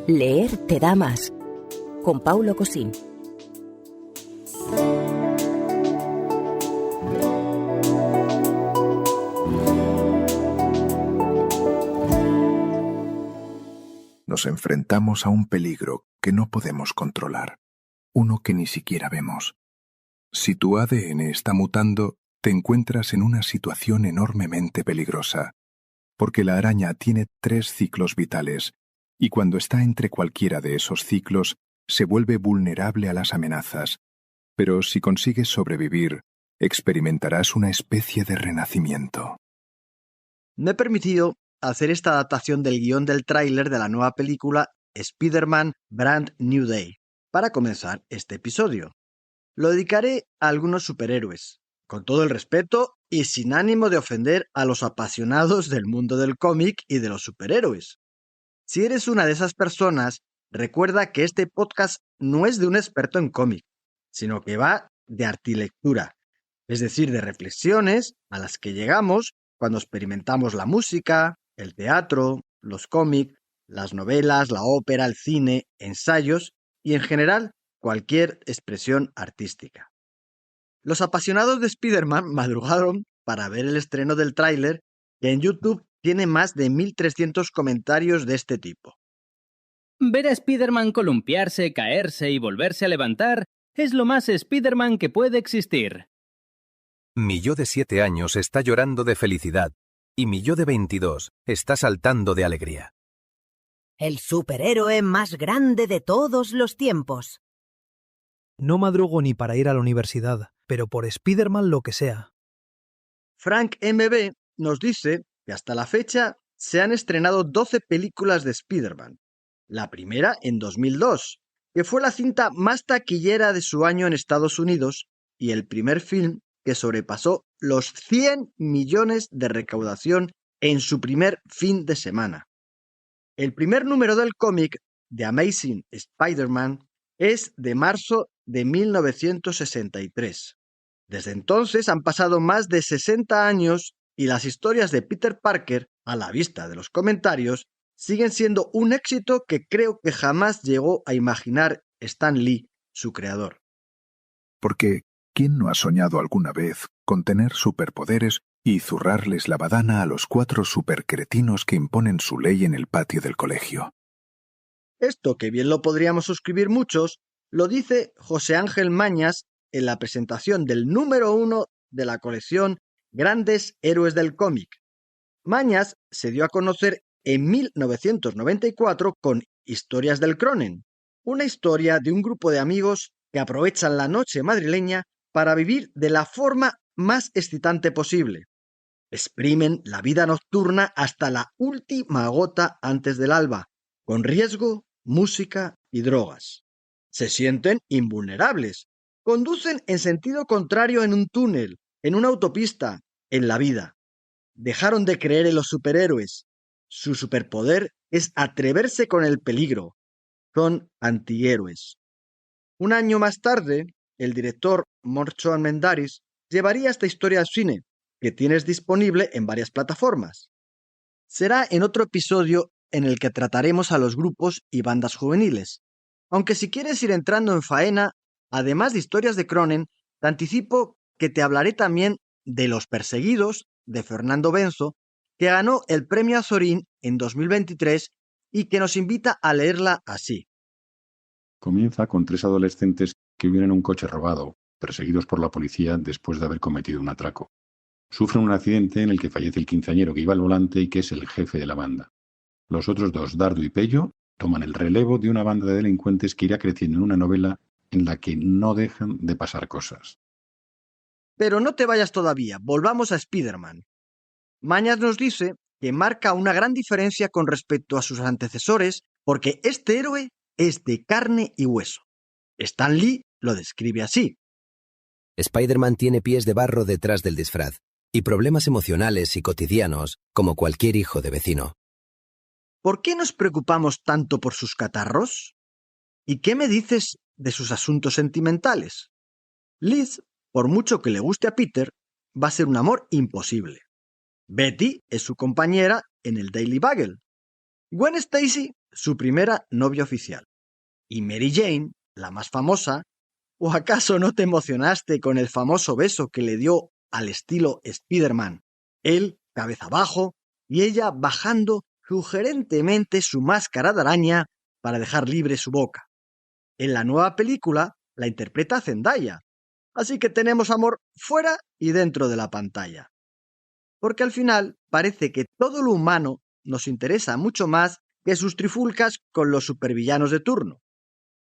Leer te da más. Con Paulo Cosín. Nos enfrentamos a un peligro que no podemos controlar, uno que ni siquiera vemos. Si tu ADN está mutando, te encuentras en una situación enormemente peligrosa, porque la araña tiene 3 ciclos vitales, y cuando está entre cualquiera de esos ciclos, se vuelve vulnerable a las amenazas. Pero si consigues sobrevivir, experimentarás una especie de renacimiento. Me he permitido hacer esta adaptación del guión del tráiler de la nueva película Spider-Man Brand New Day, para comenzar este episodio. Lo dedicaré a algunos superhéroes, con todo el respeto y sin ánimo de ofender a los apasionados del mundo del cómic y de los superhéroes. Si eres una de esas personas, recuerda que este podcast no es de un experto en cómic, sino que va de artilectura, es decir, de reflexiones a las que llegamos cuando experimentamos la música, el teatro, los cómics, las novelas, la ópera, el cine, ensayos y en general cualquier expresión artística. Los apasionados de Spider-Man madrugaron para ver el estreno del tráiler, que en YouTube tiene más de 1.300 comentarios de este tipo. Ver a Spider-Man columpiarse, caerse y volverse a levantar es lo más Spider-Man que puede existir. Mi yo de 7 años está llorando de felicidad y mi yo de 22 está saltando de alegría. El superhéroe más grande de todos los tiempos. No madrugo ni para ir a la universidad, pero por Spider-Man lo que sea. Frank MB nos dice que hasta la fecha se han estrenado 12 películas de Spider-Man. La primera en 2002, que fue la cinta más taquillera de su año en Estados Unidos y el primer film que sobrepasó los 100 millones de recaudación en su primer fin de semana. El primer número del cómic The Amazing Spider-Man es de marzo de 1963. Desde entonces han pasado más de 60 años y las historias de Peter Parker, a la vista de los comentarios, siguen siendo un éxito que creo que jamás llegó a imaginar Stan Lee, su creador. Porque, ¿quién no ha soñado alguna vez con tener superpoderes y zurrarles la badana a los 4 supercretinos que imponen su ley en el patio del colegio? Esto, que bien lo podríamos suscribir muchos, lo dice José Ángel Mañas en la presentación del número 1 de la colección Grandes Héroes del Cómic. Mañas se dio a conocer en 1994 con Historias del Cronen, una historia de un grupo de amigos que aprovechan la noche madrileña para vivir de la forma más excitante posible. Exprimen la vida nocturna hasta la última gota antes del alba, con riesgo, música y drogas. Se sienten invulnerables. Conducen en sentido contrario en un túnel, en una autopista, en la vida. Dejaron de creer en los superhéroes. Su superpoder es atreverse con el peligro. Son antihéroes. Un año más tarde, el director Morcho Armendáriz llevaría esta historia al cine, que tienes disponible en varias plataformas. Será en otro episodio en el que trataremos a los grupos y bandas juveniles. Aunque si quieres ir entrando en faena, además de Historias de Cronen, te anticipo que te hablaré también de Los Perseguidos, de Fernando Benzo, que ganó el premio Azorín en 2023 y que nos invita a leerla así. Comienza con 3 adolescentes que viven en un coche robado, perseguidos por la policía después de haber cometido un atraco. Sufren un accidente en el que fallece el quinceañero que iba al volante y que es el jefe de la banda. Los otros 2, Dardo y Pello, toman el relevo de una banda de delincuentes que irá creciendo en una novela en la que no dejan de pasar cosas. Pero no te vayas todavía, volvamos a Spider-Man. Mañas nos dice que marca una gran diferencia con respecto a sus antecesores porque este héroe es de carne y hueso. Stan Lee lo describe así. Spider-Man tiene pies de barro detrás del disfraz y problemas emocionales y cotidianos como cualquier hijo de vecino. ¿Por qué nos preocupamos tanto por sus catarros? ¿Y qué me dices de sus asuntos sentimentales? Liz, por mucho que le guste a Peter, va a ser un amor imposible. Betty es su compañera en el Daily Bugle. Gwen Stacy su primera novia oficial. Y Mary Jane, la más famosa, ¿o acaso no te emocionaste con el famoso beso que le dio al estilo Spider-Man? Él, cabeza abajo, y ella bajando sugerentemente su máscara de araña para dejar libre su boca. En la nueva película la interpreta Zendaya, así que tenemos amor fuera y dentro de la pantalla. Porque al final parece que todo lo humano nos interesa mucho más que sus trifulcas con los supervillanos de turno.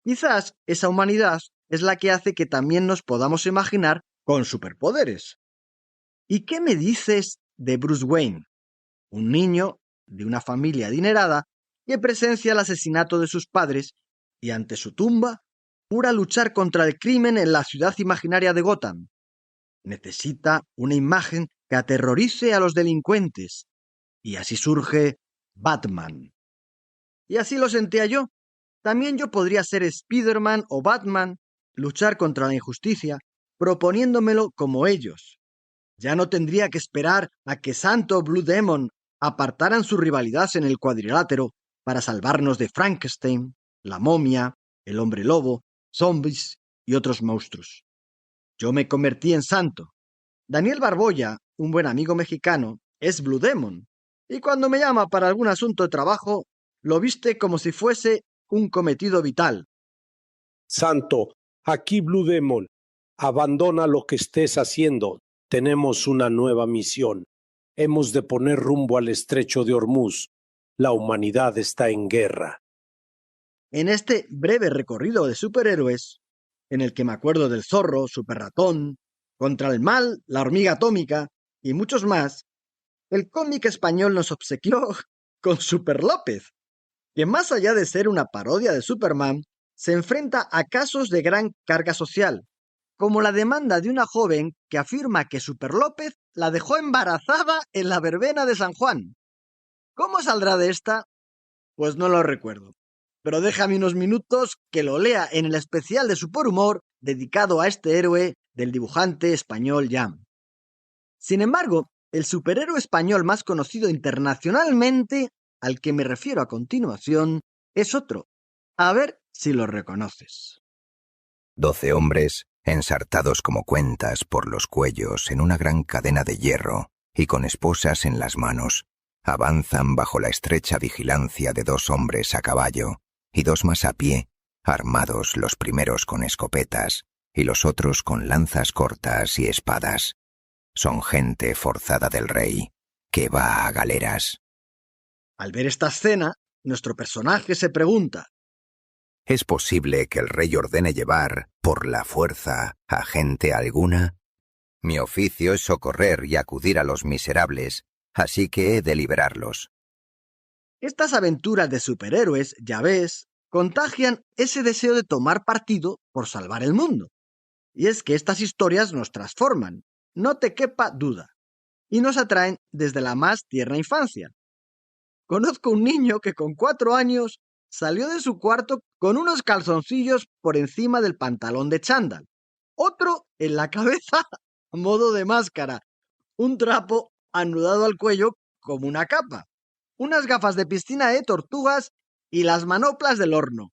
Quizás esa humanidad es la que hace que también nos podamos imaginar con superpoderes. ¿Y qué me dices de Bruce Wayne? Un niño de una familia adinerada que presencia el asesinato de sus padres y ante su tumba jura luchar contra el crimen en la ciudad imaginaria de Gotham. Necesita una imagen que aterrorice a los delincuentes. Y así surge Batman. Y así lo sentía yo. También yo podría ser Spider-Man o Batman, luchar contra la injusticia, proponiéndomelo como ellos. Ya no tendría que esperar a que Santo o Blue Demon apartaran su rivalidad en el cuadrilátero para salvarnos de Frankenstein, la momia, el hombre lobo, zombies y otros monstruos. Yo me convertí en Santo. Daniel Barboya, un buen amigo mexicano, es Blue Demon, y cuando me llama para algún asunto de trabajo, lo viste como si fuese un cometido vital. Santo, aquí Blue Demon. Abandona lo que estés haciendo. Tenemos una nueva misión. Hemos de poner rumbo al estrecho de Hormuz. La humanidad está en guerra. En este breve recorrido de superhéroes, en el que me acuerdo del Zorro, Super Ratón, Contra el Mal, La Hormiga Atómica y muchos más, el cómic español nos obsequió con Super López, que más allá de ser una parodia de Superman, se enfrenta a casos de gran carga social, como la demanda de una joven que afirma que Super López la dejó embarazada en la verbena de San Juan. ¿Cómo saldrá de esta? Pues no lo recuerdo, pero déjame unos minutos que lo lea en el especial de Superhumor dedicado a este héroe del dibujante español Jam. Sin embargo, el superhéroe español más conocido internacionalmente, al que me refiero a continuación, es otro. A ver si lo reconoces. 12 hombres, ensartados como cuentas por los cuellos en una gran cadena de hierro y con esposas en las manos, avanzan bajo la estrecha vigilancia de 2 hombres a caballo y 2 más a pie, armados los primeros con escopetas y los otros con lanzas cortas y espadas. Son gente forzada del rey, que va a galeras. Al ver esta escena, nuestro personaje se pregunta: ¿es posible que el rey ordene llevar, por la fuerza, a gente alguna? Mi oficio es socorrer y acudir a los miserables, así que he de liberarlos. Estas aventuras de superhéroes, ya ves, contagian ese deseo de tomar partido por salvar el mundo. Y es que estas historias nos transforman, no te quepa duda, y nos atraen desde la más tierna infancia. Conozco un niño que con 4 años salió de su cuarto con unos calzoncillos por encima del pantalón de chándal, otro en la cabeza a modo de máscara, un trapo anudado al cuello como una capa, unas gafas de piscina de tortugas y las manoplas del horno.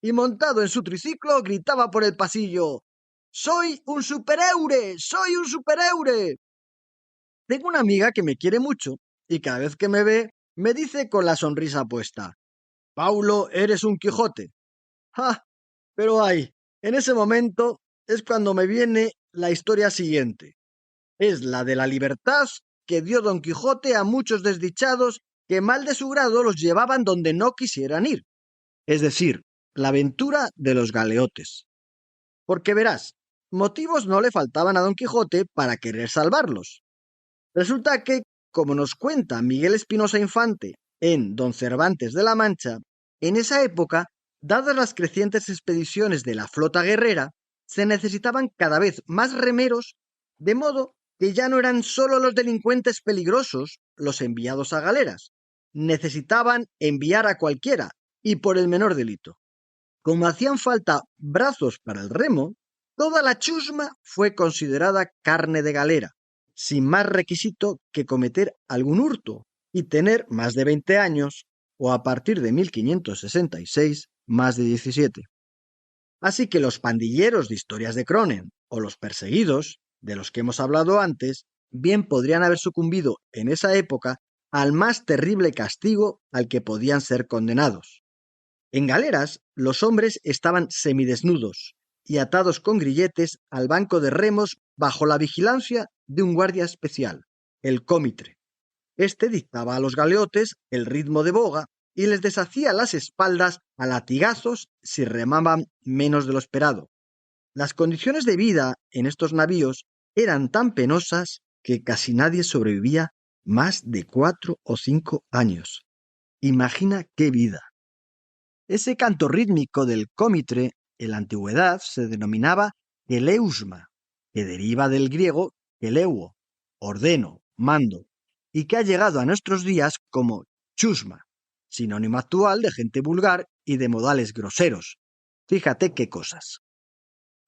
Y montado en su triciclo gritaba por el pasillo: ¡Soy un superhéroe! ¡Soy un superhéroe! Tengo una amiga que me quiere mucho y cada vez que me ve me dice con la sonrisa puesta: Paulo, eres un Quijote. ¡Ja! Pero en ese momento es cuando me viene la historia siguiente. Es la de la libertad que dio Don Quijote a muchos desdichados que mal de su grado los llevaban donde no quisieran ir. Es decir, la aventura de los galeotes. Porque verás, motivos no le faltaban a Don Quijote para querer salvarlos. Resulta que, como nos cuenta Miguel Espinosa Infante en Don Cervantes de la Mancha, en esa época, dadas las crecientes expediciones de la flota guerrera, se necesitaban cada vez más remeros, de modo que ya no eran solo los delincuentes peligrosos los enviados a galeras, necesitaban enviar a cualquiera, y por el menor delito. Como hacían falta brazos para el remo, toda la chusma fue considerada carne de galera, sin más requisito que cometer algún hurto y tener más de 20 años o a partir de 1566 más de 17. Así que los pandilleros de historias de Cronen o los perseguidos, de los que hemos hablado antes, bien podrían haber sucumbido en esa época al más terrible castigo al que podían ser condenados. En galeras, los hombres estaban semidesnudos y atados con grilletes al banco de remos bajo la vigilancia de un guardia especial, el cómitre. Este dictaba a los galeotes el ritmo de boga y les deshacía las espaldas a latigazos si remaban menos de lo esperado. Las condiciones de vida en estos navíos eran tan penosas que casi nadie sobrevivía más de 4 o 5 años. Imagina qué vida. Ese canto rítmico del cómitre en la antigüedad se denominaba eleusma, que deriva del griego eleuo, ordeno, mando, y que ha llegado a nuestros días como chusma, sinónimo actual de gente vulgar y de modales groseros. Fíjate qué cosas.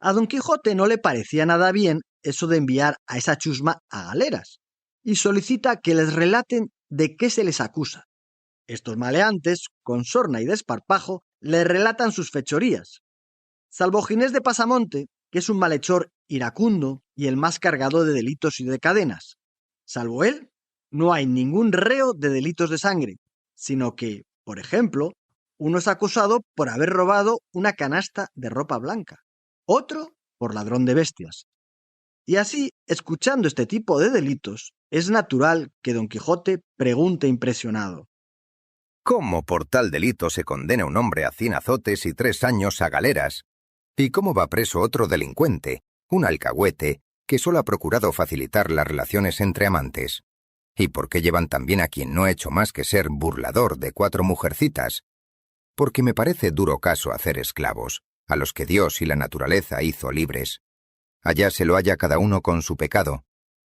A Don Quijote no le parecía nada bien eso de enviar a esa chusma a galeras, y solicita que les relaten de qué se les acusa. Estos maleantes, con sorna y desparpajo, le relatan sus fechorías. Salvo Ginés de Pasamonte, que es un malhechor iracundo y el más cargado de delitos y de cadenas. Salvo él, no hay ningún reo de delitos de sangre, sino que, por ejemplo, uno es acusado por haber robado una canasta de ropa blanca, otro por ladrón de bestias. Y así, escuchando este tipo de delitos, es natural que Don Quijote pregunte impresionado: ¿cómo por tal delito se condena un hombre a 100 azotes y 3 años a galeras? ¿Y cómo va preso otro delincuente, un alcahuete, que solo ha procurado facilitar las relaciones entre amantes? ¿Y por qué llevan también a quien no ha hecho más que ser burlador de 4 mujercitas? Porque me parece duro caso hacer esclavos, a los que Dios y la naturaleza hizo libres. Allá se lo halla cada uno con su pecado.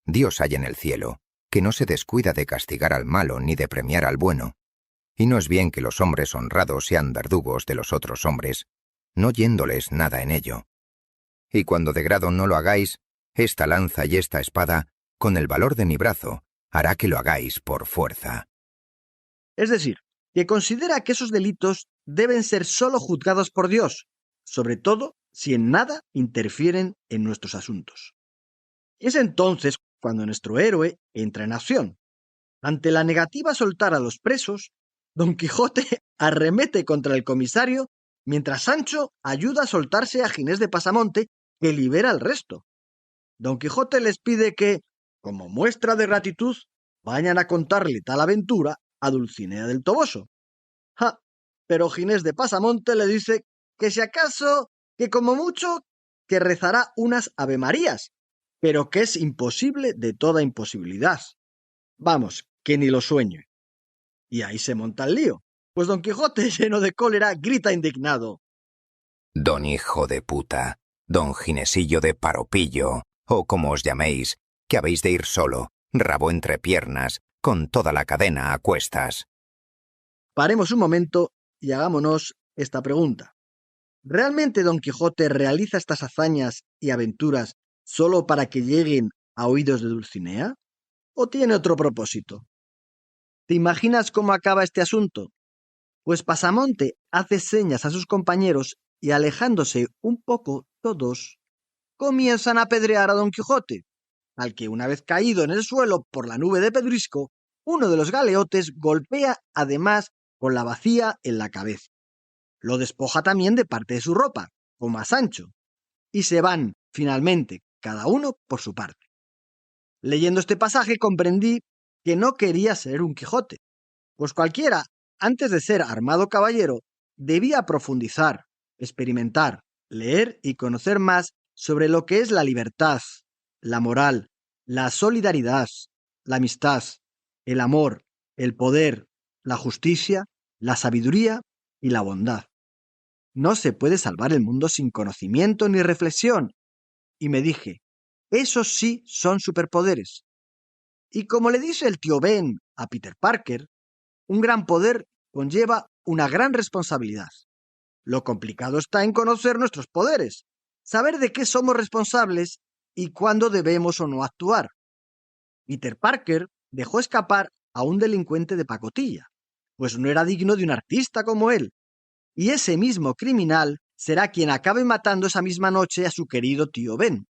Dios hay en el cielo, que no se descuida de castigar al malo ni de premiar al bueno. Y no es bien que los hombres honrados sean verdugos de los otros hombres, no yéndoles nada en ello. Y cuando de grado no lo hagáis, esta lanza y esta espada, con el valor de mi brazo, hará que lo hagáis por fuerza. Es decir, que considera que esos delitos deben ser solo juzgados por Dios, sobre todo si en nada interfieren en nuestros asuntos. Y es entonces cuando nuestro héroe entra en acción. Ante la negativa a soltar a los presos, Don Quijote arremete contra el comisario, mientras Sancho ayuda a soltarse a Ginés de Pasamonte, que libera al resto. Don Quijote les pide que, como muestra de gratitud, vayan a contarle tal aventura a Dulcinea del Toboso. ¡Ja! Pero Ginés de Pasamonte le dice que si acaso, que como mucho, que rezará unas avemarías, pero que es imposible de toda imposibilidad. Vamos, que ni lo sueñe. Y ahí se monta el lío, pues Don Quijote, lleno de cólera, grita indignado: Don hijo de puta, don Ginesillo de Paropillo, o como os llaméis, que habéis de ir solo, rabo entre piernas, con toda la cadena a cuestas. Paremos un momento y hagámonos esta pregunta. ¿Realmente Don Quijote realiza estas hazañas y aventuras solo para que lleguen a oídos de Dulcinea? ¿O tiene otro propósito? ¿Te imaginas cómo acaba este asunto? Pues Pasamonte hace señas a sus compañeros y, alejándose un poco todos, comienzan a apedrear a Don Quijote, al que, una vez caído en el suelo por la nube de pedrisco, uno de los galeotes golpea además con la bacía en la cabeza. Lo despoja también de parte de su ropa, como a Sancho, y se van, finalmente, cada uno por su parte. Leyendo este pasaje comprendí que no quería ser un Quijote, pues cualquiera, antes de ser armado caballero, debía profundizar, experimentar, leer y conocer más sobre lo que es la libertad, la moral, la solidaridad, la amistad, el amor, el poder, la justicia, la sabiduría y la bondad. No se puede salvar el mundo sin conocimiento ni reflexión. Y me dije, esos sí son superpoderes. Y como le dice el tío Ben a Peter Parker, un gran poder conlleva una gran responsabilidad. Lo complicado está en conocer nuestros poderes, saber de qué somos responsables y cuándo debemos o no actuar. Peter Parker dejó escapar a un delincuente de pacotilla, pues no era digno de un artista como él. Y ese mismo criminal será quien acabe matando esa misma noche a su querido tío Ben.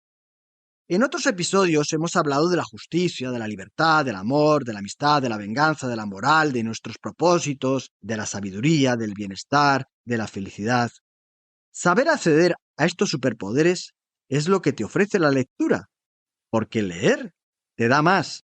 En otros episodios hemos hablado de la justicia, de la libertad, del amor, de la amistad, de la venganza, de la moral, de nuestros propósitos, de la sabiduría, del bienestar, de la felicidad. Saber acceder a estos superpoderes es lo que te ofrece la lectura, porque leer te da más.